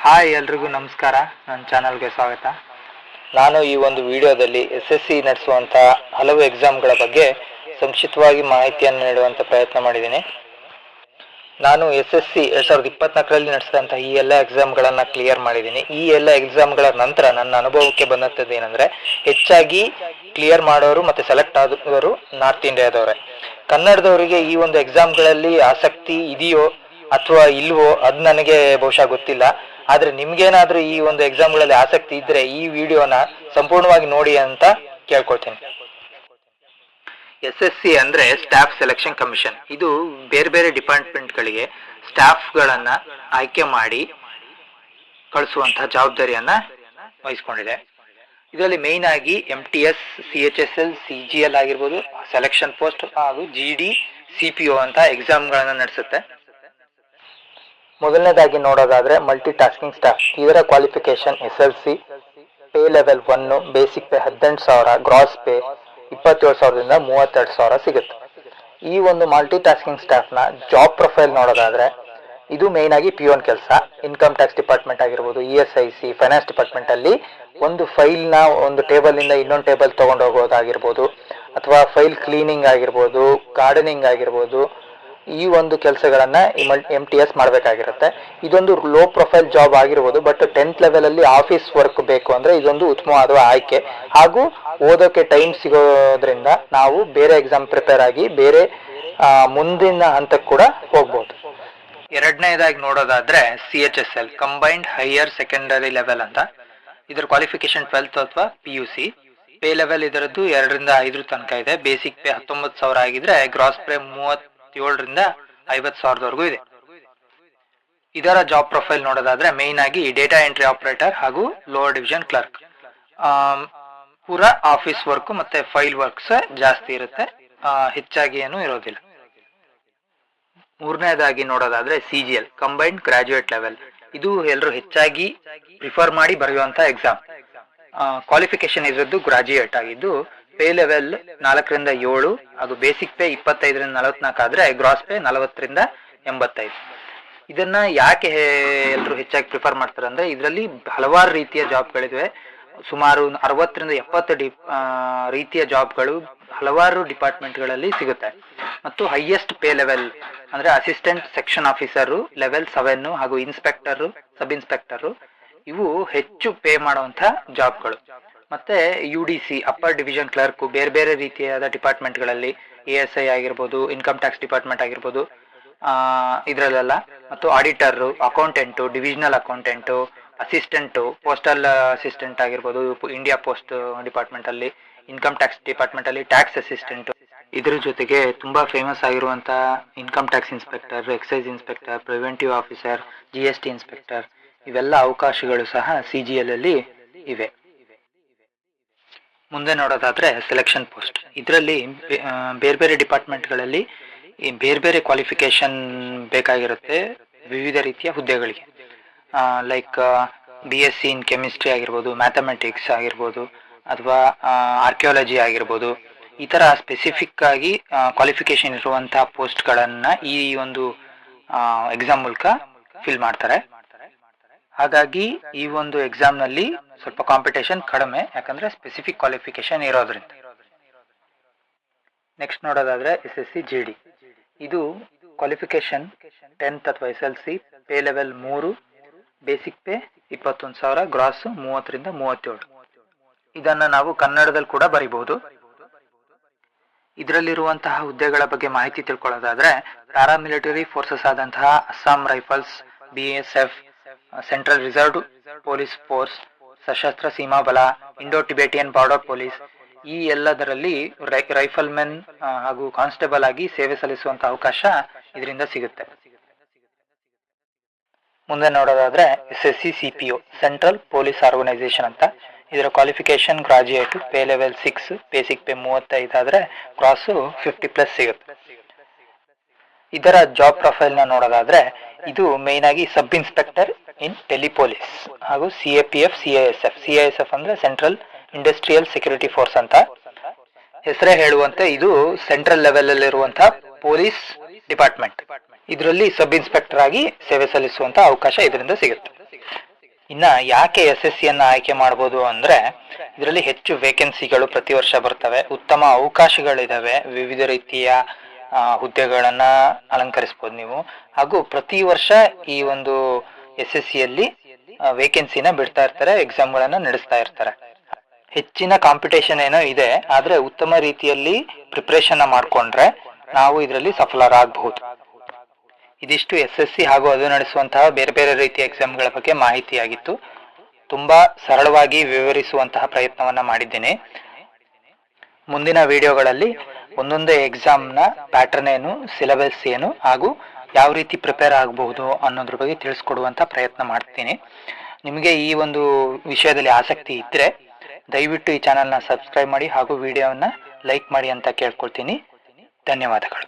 Hi ಎಲ್ರಿಗೂ ನಮಸ್ಕಾರ. ನನ್ನ ಚಾನಲ್ಗೆ ಸ್ವಾಗತ. ನಾನು ಈ ಒಂದು ವಿಡಿಯೋದಲ್ಲಿ SSC ನಡೆಸುವಂಥ ಹಲವು ಎಕ್ಸಾಮ್ಗಳ ಬಗ್ಗೆ ಸಂಕ್ಷಿಪ್ತವಾಗಿ ಮಾಹಿತಿಯನ್ನು ನೀಡುವಂಥ ಪ್ರಯತ್ನ ಮಾಡಿದ್ದೀನಿ. ನಾನು SSC 2024ರಲ್ಲಿ ನಡೆಸಿದಂಥ ಈ ಎಲ್ಲ ಎಕ್ಸಾಮ್ಗಳನ್ನು ಕ್ಲಿಯರ್ ಮಾಡಿದ್ದೀನಿ. ಈ ಎಲ್ಲ ಎಕ್ಸಾಮ್ಗಳ ನಂತರ ನನ್ನ ಅನುಭವಕ್ಕೆ ಬಂದಂಥದ್ದು ಏನಂದರೆ, ಹೆಚ್ಚಾಗಿ ಕ್ಲಿಯರ್ ಮಾಡೋರು ಮತ್ತು ಸೆಲೆಕ್ಟ್ ಆದವರು ನಾರ್ತ್ ಇಂಡಿಯಾದವರೇ. ಕನ್ನಡದವರಿಗೆ ಈ ಒಂದು ಎಕ್ಸಾಮ್ಗಳಲ್ಲಿ ಆಸಕ್ತಿ ಇದೆಯೋ ಅಥವಾ ಇಲ್ವೋ ಅದು ನನಗೆ ಬಹುಶಃ ಗೊತ್ತಿಲ್ಲ. ಆದರೆ ನಿಮ್ಗೇನಾದರೂ ಈ ಒಂದು ಎಕ್ಸಾಮ್ಗಳಲ್ಲಿ ಆಸಕ್ತಿ ಇದ್ದರೆ ಈ ವಿಡಿಯೋನ ಸಂಪೂರ್ಣವಾಗಿ ನೋಡಿ ಅಂತ ಕೇಳ್ಕೊಳ್ತೀನಿ. SSC ಅಂದರೆ ಸ್ಟಾಫ್ ಸೆಲೆಕ್ಷನ್ ಕಮಿಷನ್. ಇದು ಬೇರೆ ಬೇರೆ ಡಿಪಾರ್ಟ್ಮೆಂಟ್ಗಳಿಗೆ ಸ್ಟಾಫ್ಗಳನ್ನು ಆಯ್ಕೆ ಮಾಡಿ ಕಳಿಸುವಂತಹ ಜವಾಬ್ದಾರಿಯನ್ನು ವಹಿಸ್ಕೊಂಡಿದೆ. ಇದರಲ್ಲಿ ಮೇಯ್ನ್ ಆಗಿ MTS, CHSL, CGL ಆಗಿರ್ಬೋದು, ಸೆಲೆಕ್ಷನ್ ಪೋಸ್ಟ್ ಹಾಗೂ GD, CPO ಅಂತ ಎಕ್ಸಾಮ್ಗಳನ್ನು ನಡೆಸುತ್ತೆ. ಮೊದಲನೇದಾಗಿ ನೋಡೋದಾದ್ರೆ ಮಲ್ಟಿ ಟಾಸ್ಕಿಂಗ್ ಸ್ಟಾಫ್. ಇದರ qualification SLC, pay level 1, basic pay 18,000, gross pay 27,000ದಿಂದ 32,000 ಸಿಗುತ್ತೆ. ಈ ಒಂದು ಮಲ್ಟಿ ಟಾಸ್ಕಿಂಗ್ ಸ್ಟಾಫ್ನ ಜಾಬ್ ಪ್ರೊಫೈಲ್ ನೋಡೋದಾದ್ರೆ ಇದು ಮೇಯ್ನ್ ಆಗಿ ಪಿಯೋನ್ ಕೆಲಸ. ಇನ್ಕಮ್ ಟ್ಯಾಕ್ಸ್ ಡಿಪಾರ್ಟ್ಮೆಂಟ್ ಆಗಿರ್ಬೋದು, ESIC, ಫೈನಾನ್ಸ್ ಡಿಪಾರ್ಟ್ಮೆಂಟ್ ಅಲ್ಲಿ ಒಂದು ಫೈಲ್ನ ಒಂದು ಟೇಬಲಿಂದ ಇನ್ನೊಂದು ಟೇಬಲ್ ತಗೊಂಡು ಹೋಗೋದಾಗಿರ್ಬೋದು, ಅಥವಾ ಫೈಲ್ ಕ್ಲೀನಿಂಗ್ ಆಗಿರ್ಬೋದು, ಗಾರ್ಡನಿಂಗ್ ಆಗಿರ್ಬೋದು, ಈ ಒಂದು ಕೆಲಸಗಳನ್ನ MTS ಮಾಡಬೇಕಾಗಿರುತ್ತೆ. ಇದೊಂದು ಲೋ ಪ್ರೊಫೈಲ್ ಜಾಬ್ ಆಗಿರ್ಬೋದು, ಬಟ್ 10th ಲೆವೆಲಲ್ಲಿ ಆಫೀಸ್ ವರ್ಕ್ ಬೇಕು ಅಂದರೆ ಇದೊಂದು ಉತ್ತಮವಾದ ಆಯ್ಕೆ. ಹಾಗೂ ಓದೋಕ್ಕೆ ಟೈಮ್ ಸಿಗೋದ್ರಿಂದ ನಾವು ಬೇರೆ ಎಕ್ಸಾಮ್ ಪ್ರಿಪೇರ್ ಆಗಿ ಬೇರೆ ಮುಂದಿನ ಹಂತಕ್ಕೆ ಕೂಡ ಹೋಗ್ಬೋದು. ಎರಡನೇದಾಗಿ ನೋಡೋದಾದ್ರೆ CHSL, combined higher secondary level ಅಂತ. ಇದರ ಕ್ವಾಲಿಫಿಕೇಶನ್ 12th ಅಥವಾ PUC. ಪೇ ಲೆವೆಲ್ ಇದರದ್ದು 2ರಿಂದ 5 ತನಕ ಇದೆ. ಬೇಸಿಕ್ ಪೇ 19,000 ಆಗಿದ್ರೆ ಗ್ರಾಸ್ ಪೇ 37ರಿಂದ 50,000ವರೆಗೂ ಇದೆ. ಇದರ ಜಾಬ್ ಪ್ರೊಫೈಲ್ ನೋಡೋದಾದ್ರೆ ಮೇಯ್ನ್ ಆಗಿ ಡೇಟಾ ಎಂಟ್ರಿ ಆಪರೇಟರ್ ಹಾಗೂ ಲೋವರ್ ಡಿವಿಷನ್ ಕ್ಲರ್ಕ್. ಪೂರಾ ಆಫೀಸ್ ವರ್ಕ್ ಮತ್ತೆ ಫೈಲ್ ವರ್ಕ್ಸ್ ಜಾಸ್ತಿ ಇರುತ್ತೆ, ಹೆಚ್ಚಾಗಿ ಏನು ಇರೋದಿಲ್ಲ. ಮೂರನೇದಾಗಿ ನೋಡೋದಾದ್ರೆ CGL, ಕಂಬೈನ್ಡ್ ಗ್ರಾಜುಯೇಟ್ ಲೆವೆಲ್. ಇದು ಎಲ್ಲರೂ ಹೆಚ್ಚಾಗಿ ಪ್ರಿಫರ್ ಮಾಡಿ ಬರೆಯುವಂತ ಎಕ್ಸಾಮ್. ಕ್ವಾಲಿಫಿಕೇಶನ್ ಇರೋದು ಗ್ರಾಜುಯೇಟ್ ಆಗಿದ್ದು, ಪೇ ಲೆವೆಲ್ 4ರಿಂದ 7 ಹಾಗೂ ಬೇಸಿಕ್ ಪೇ 25ರಿಂದ 44 ಆದ್ರೆ ಗ್ರಾಸ್ ಪೇ 40ರಿಂದ 85. ಇದನ್ನ ಯಾಕೆ ಎಲ್ಲರೂ ಹೆಚ್ಚಾಗಿ ಪ್ರಿಫರ್ ಮಾಡ್ತಾರೆ ಅಂದ್ರೆ ಇದರಲ್ಲಿ ಹಲವಾರು ರೀತಿಯ ಜಾಬ್ಗಳಿವೆ. ಸುಮಾರು 60ರಿಂದ 70 ರೀತಿಯ ಜಾಬ್ಗಳು ಹಲವಾರು ಡಿಪಾರ್ಟ್ಮೆಂಟ್ಗಳಲ್ಲಿ ಸಿಗುತ್ತೆ. ಮತ್ತು ಹೈಯೆಸ್ಟ್ ಪೇ ಲೆವೆಲ್ ಅಂದ್ರೆ ಅಸಿಸ್ಟೆಂಟ್ ಸೆಕ್ಷನ್ ಆಫೀಸರು ಲೆವೆಲ್ 7 ಹಾಗೂ ಇನ್ಸ್ಪೆಕ್ಟರು, ಸಬ್ ಇನ್ಸ್ಪೆಕ್ಟರು, ಇವು ಹೆಚ್ಚು ಪೇ ಮಾಡುವಂತ ಜಾಬ್ಗಳು. ಮತ್ತೆ UDC, ಅಪ್ಪರ್ ಡಿವಿಷನ್ ಕ್ಲರ್ಕ್, ಬೇರೆ ಬೇರೆ ರೀತಿಯಾದ ಡಿಪಾರ್ಟ್ಮೆಂಟ್ಗಳಲ್ಲಿ ASI ಆಗಿರ್ಬೋದು, ಇನ್ಕಮ್ ಟ್ಯಾಕ್ಸ್ ಡಿಪಾರ್ಟ್ಮೆಂಟ್ ಆಗಿರ್ಬೋದು, ಇದರಲ್ಲೆಲ್ಲ. ಮತ್ತು auditor, accountant, divisional accountant, assistant, postal assistant ಆಗಿರ್ಬೋದು, ಇಂಡಿಯಾ ಪೋಸ್ಟ್ ಡಿಪಾರ್ಟ್ಮೆಂಟ್ ಅಲ್ಲಿ, ಇನ್ಕಮ್ ಟ್ಯಾಕ್ಸ್ ಡಿಪಾರ್ಟ್ಮೆಂಟ್ ಅಲ್ಲಿ ಟ್ಯಾಕ್ಸ್ ಅಸಿಸ್ಟೆಂಟ್. ಇದ್ರ ಜೊತೆಗೆ ತುಂಬಾ ಫೇಮಸ್ ಆಗಿರುವಂತ income tax inspector, excise inspector, preventive officer, GST inspector, ಇವೆಲ್ಲ ಅವಕಾಶಗಳು ಸಹ CGL ಅಲ್ಲಿ ಇವೆ. ಮುಂದೆ ನೋಡೋದಾದ್ರೆ ಸೆಲೆಕ್ಷನ್ ಪೋಸ್ಟ್. ಇದರಲ್ಲಿ ಬೇರೆ ಬೇರೆ ಡಿಪಾರ್ಟ್ಮೆಂಟ್ಗಳಲ್ಲಿ ಬೇರೆ ಬೇರೆ ಕ್ವಾಲಿಫಿಕೇಶನ್ ಬೇಕಾಗಿರುತ್ತೆ ವಿವಿಧ ರೀತಿಯ ಹುದ್ದೆಗಳಿಗೆ. ಲೈಕ್ BSc ಇನ್ ಕೆಮಿಸ್ಟ್ರಿ ಆಗಿರ್ಬೋದು, ಮ್ಯಾಥಮೆಟಿಕ್ಸ್ ಆಗಿರ್ಬೋದು, ಅಥವಾ ಆರ್ಕಿಯಾಲಜಿ ಆಗಿರ್ಬೋದು. ಈ ಥರ ಸ್ಪೆಸಿಫಿಕ್ ಆಗಿ ಕ್ವಾಲಿಫಿಕೇಶನ್ ಇರುವಂತಹ ಪೋಸ್ಟ್ಗಳನ್ನು ಈ ಒಂದು ಎಕ್ಸಾಮ್ ಮೂಲಕ ಫಿಲ್ ಮಾಡ್ತಾರೆ. ಹಾಗಾಗಿ ಈ ಒಂದು ಎಕ್ಸಾಮ್ನಲ್ಲಿ ಸ್ವಲ್ಪ ಕಾಂಪಿಟೇಷನ್ ಕಡಿಮೆ, ಯಾಕಂದ್ರೆ ಸ್ಪೆಸಿಫಿಕ್ ಕ್ವಾಲಿಫಿಕೇಶನ್ ಇರೋದ್ರಿಂದ. ನೆಕ್ಸ್ಟ್ ನೋಡೋದಾದ್ರೆ SSC GD. ಇದು ಕ್ವಾಲಿಫಿಕೇಶನ್ 10th ಅಥವಾ SLC, pay level 3, basic pay 21,000, gross 30ರಿಂದ 37. ಇದನ್ನ ನಾವು ಕನ್ನಡದಲ್ಲಿ ಕೂಡ ಬರೀಬಹುದು. ಇದರಲ್ಲಿರುವಂತಹ ಹುದ್ದೆಗಳ ಬಗ್ಗೆ ಮಾಹಿತಿ ತಿಳ್ಕೊಳ್ಳೋದಾದ್ರೆ ಪ್ಯಾರಾಮಿಲಿಟರಿ ಫೋರ್ಸಸ್ ಆದಂತಹ Assam rifles, BSF, central reserve police force, ಸಶಸ್ತ್ರ ಸೀಮಾ ಬಲ, ಇಂಡೋ ಟಿಬೆಟಿಯನ್ ಬಾರ್ಡರ್ ಪೊಲೀಸ್, ಈ ಎಲ್ಲದರಲ್ಲಿ ರೈಫಲ್ ಮೆನ್ ಹಾಗೂ ಕಾನ್ಸ್ಟೇಬಲ್ ಆಗಿ ಸೇವೆ ಸಲ್ಲಿಸುವಂತ ಅವಕಾಶ ಇದರಿಂದ ಸಿಗುತ್ತೆ. ಮುಂದೆ ನೋಡೋದಾದ್ರೆ SSC CPO, central police organisation ಅಂತ. ಇದರ qualification graduate, pay level 6, basic pay 35 ಆದ್ರೆ ಕ್ರಾಸ್ 50+ ಸಿಗುತ್ತೆ. ಇದರ ಜಾಬ್ ಪ್ರೊಫೈಲ್ ನ ನೋಡೋದಾದ್ರೆ ಇದು ಮೇಯ್ನ್ ಆಗಿ ಸಬ್ ಇನ್ಸ್ಪೆಕ್ಟರ್ ಇನ್ ಟೆಲಿಪೊಲೀಸ್ ಹಾಗೂ CAPF, CISF ಅಂದ್ರೆ ಸೆಂಟ್ರಲ್ ಇಂಡಸ್ಟ್ರಿಯಲ್ ಸೆಕ್ಯೂರಿಟಿ ಫೋರ್ಸ್ ಅಂತ. ಹೆಸರೇ ಹೇಳುವಂತೆ ಇದು ಸೆಂಟ್ರಲ್ ಲೆವೆಲ್ ಅಲ್ಲಿ ಇರುವಂತಹ ಪೊಲೀಸ್ ಡಿಪಾರ್ಟ್ಮೆಂಟ್. ಇದರಲ್ಲಿ ಸಬ್ ಇನ್ಸ್ಪೆಕ್ಟರ್ ಆಗಿ ಸೇವೆ ಸಲ್ಲಿಸುವಂತ ಅವಕಾಶ ಇದರಿಂದ ಸಿಗುತ್ತೆ. ಇನ್ನು ಯಾಕೆ SSCಯನ್ನು ಆಯ್ಕೆ ಮಾಡ್ಬೋದು ಅಂದರೆ, ಇದರಲ್ಲಿ ಹೆಚ್ಚು ವೇಕೆನ್ಸಿಗಳು ಪ್ರತಿ ವರ್ಷ ಬರ್ತವೆ, ಉತ್ತಮ ಅವಕಾಶಗಳಿದ್ದಾವೆ, ವಿವಿಧ ರೀತಿಯ ಹುದ್ದೆಗಳನ್ನು ಅಲಂಕರಿಸ್ಬೋದು ನೀವು. ಹಾಗೂ ಪ್ರತಿ ವರ್ಷ ಈ ಒಂದು SSCಯಲ್ಲಿ ವೇಕೆನ್ಸಿನ ಬಿಡ್ತಾ ಇರ್ತಾರೆ, ಎಕ್ಸಾಮ್ಗಳನ್ನು ನಡೆಸ್ತಾ ಇರ್ತಾರೆ. ಹೆಚ್ಚಿನ ಕಾಂಪಿಟೇಷನ್ ಏನೋ ಇದೆ, ಆದರೆ ಉತ್ತಮ ರೀತಿಯಲ್ಲಿ ಪ್ರಿಪ್ರೇಷನ್ ಮಾಡಿಕೊಂಡ್ರೆ ನಾವು ಇದರಲ್ಲಿ ಸಫಲರಾಗಬಹುದು. ಇದಿಷ್ಟು SSC ಹಾಗೂ ಅದು ನಡೆಸುವಂತಹ ಬೇರೆ ಬೇರೆ ರೀತಿಯ ಎಕ್ಸಾಮ್ಗಳ ಬಗ್ಗೆ ಮಾಹಿತಿಯಾಗಿತ್ತು. ತುಂಬಾ ಸರಳವಾಗಿ ವಿವರಿಸುವಂತಹ ಪ್ರಯತ್ನವನ್ನ ಮಾಡಿದ್ದೇನೆ. ಮುಂದಿನ ವಿಡಿಯೋಗಳಲ್ಲಿ ಒಂದೊಂದೇ ಎಕ್ಸಾಮ್ನ ಪ್ಯಾಟರ್ನ್ ಏನು, ಸಿಲೆಬಸ್ ಏನು ಹಾಗೂ ಯಾವ ರೀತಿ ಪ್ರಿಪೇರ್ ಆಗಬಹುದು ಅನ್ನೋದ್ರ ಬಗ್ಗೆ ತಿಳಿಸ್ಕೊಡುವಂಥ ಪ್ರಯತ್ನ ಮಾಡ್ತೀನಿ. ನಿಮಗೆ ಈ ಒಂದು ವಿಷಯದಲ್ಲಿ ಆಸಕ್ತಿ ಇದ್ದರೆ ದಯವಿಟ್ಟು ಈ ಚಾನಲ್ನ ಸಬ್ಸ್ಕ್ರೈಬ್ ಮಾಡಿ ಹಾಗೂ ವಿಡಿಯೋವನ್ನು ಲೈಕ್ ಮಾಡಿ ಅಂತ ಕೇಳ್ಕೊಳ್ತೀನಿ. ಧನ್ಯವಾದಗಳು.